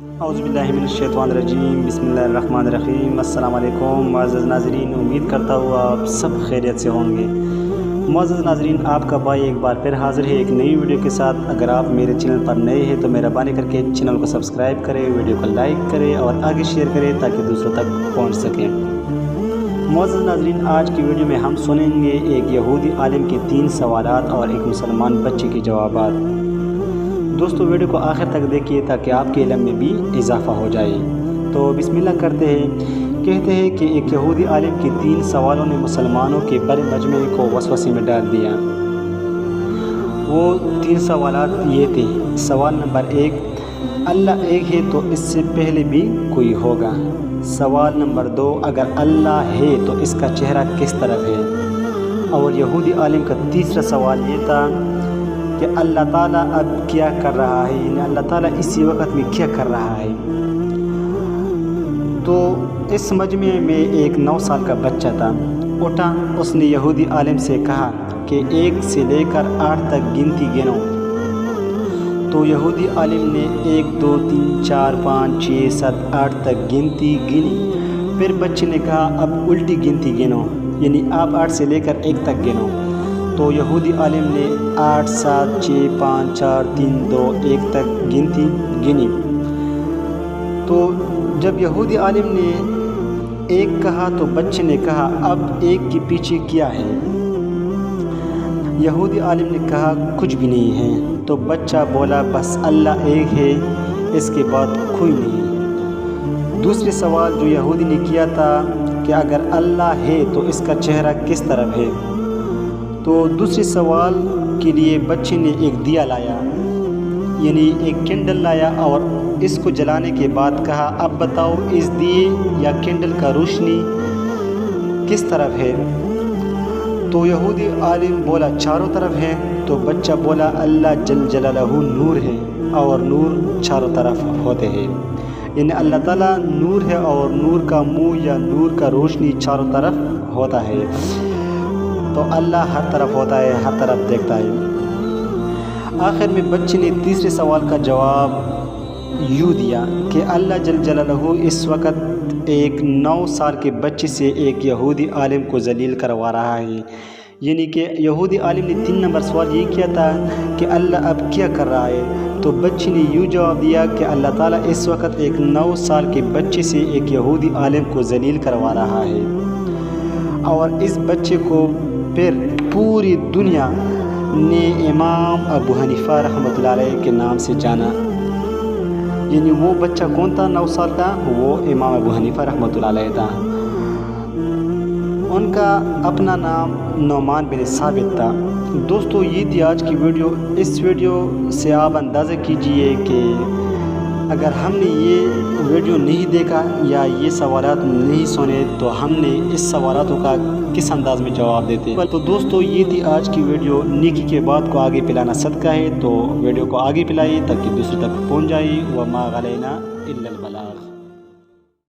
औज़ुबिल्लाहिमिनश्शैतानिर्रजीम बिस्मिल्लाहिर्रहमानिर्रहीम। अस्सलाम वालेकुम मुअज़्ज़ज़ नाज़रीन, उम्मीद करता हूँ आप सब खैरियत से होंगे। मुअज़्ज़ज़ नाज़रीन, आपका भाई एक बार फिर हाज़िर है एक नई वीडियो के साथ। अगर आप मेरे चैनल पर नए हैं तो मेहरबानी करके चैनल को सब्सक्राइब करें, वीडियो को लाइक करें और आगे शेयर करें ताकि दूसरों तक पहुँच सकें। मुअज़्ज़ज़ नाज़रीन, आज की वीडियो में हम सुनेंगे एक यहूदी आलिम के 3 सवालात और एक मुसलमान बच्चे के जवाबात। दोस्तों, वीडियो को आखिर तक देखिए ताकि आपके इल्म में भी इजाफ़ा हो जाए। तो बिस्मिल्लाह करते हैं। कहते हैं कि एक यहूदी आलिम के 3 सवालों ने मुसलमानों के बड़े मजमे को वसवसे में डाल दिया। वो 3 सवालात ये थे। सवाल नंबर 1, अल्लाह एक है तो इससे पहले भी कोई होगा। सवाल नंबर 2, अगर अल्लाह है तो इसका चेहरा किस तरफ है। और यहूदी आलिम का तीसरा सवाल ये था कि अल्लाह ताला अब क्या कर रहा है, यानी अल्लाह ताला इसी वक्त में क्या कर रहा है। तो इस मजमे में एक 9 साल का बच्चा था। उठा, उसने यहूदी आलिम से कहा कि 1 से लेकर 8 तक गिनती गिनो। तो यहूदी आलिम ने 1 2 3 4 5 6 7 8 तक गिनती गिनी। फिर बच्चे ने कहा अब उल्टी गिनती गिनो, यानी आप 8 से लेकर 1 तक गिनो। तो यहूदी आलिम ने 8 7 6 5 4 3 2 1 तक गिनती गिनी। तो जब यहूदी आलिम ने 1 कहा तो बच्चे ने कहा अब 1 के पीछे क्या है। यहूदी आलिम ने कहा कुछ भी नहीं है। तो बच्चा बोला बस अल्लाह एक है, इसके बाद कोई नहीं। दूसरे सवाल जो यहूदी ने किया था कि अगर अल्लाह है तो इसका चेहरा किस तरफ है। तो दूसरे सवाल के लिए बच्चे ने एक दिया लाया, यानी एक कैंडल लाया और इसको जलाने के बाद कहा अब बताओ इस दिए या कैंडल का रोशनी किस तरफ है। तो यहूदी आलिम बोला चारों तरफ है। तो बच्चा बोला अल्लाह जल जलालहू नूर है और नूर चारों तरफ होते हैं, यानी अल्लाह ताला नूर है और नूर का मुँह या नूर का रोशनी चारों तरफ होता है। तो अल्लाह हर तरफ होता है, हर तरफ देखता है। आखिर में बच्चे ने तीसरे सवाल का जवाब यूँ दिया कि अल्लाह जल जलालहू इस वक्त एक 9 साल के बच्चे से एक यहूदी आलिम को जलील करवा रहा है। यानी कि यहूदी आलिम ने 3 नंबर सवाल ये किया था कि अल्लाह अब क्या कर रहा है। तो बच्चे ने यूँ जवाब दिया कि अल्लाह ताला इस वक्त एक 9 साल के बच्चे से एक यहूदी आलिम को जलील करवा रहा है। और इस बच्चे को फिर पूरी दुनिया ने इमाम अबू हनीफा रहमतुल्लाह अलैह के नाम से जाना। यानी वो बच्चा कौन था 9 साल का, वो इमाम अबू हनीफा रहमतुल्लाह अलैह था। उनका अपना नाम नुमान बिन साबित था। दोस्तों, ये थी आज की वीडियो। इस वीडियो से आप अंदाज़ा कीजिए कि अगर हमने ये वीडियो नहीं देखा या ये सवालात नहीं सुने तो हमने इस सवालातों का किस अंदाज में जवाब देते। तो दोस्तों, ये थी आज की वीडियो। नेकी के बाद को आगे पिलाना सदका है, तो वीडियो को आगे पिलाइए ताकि दूसरों तक पहुंच जाए। व मा अलैना इल्लल बलाग।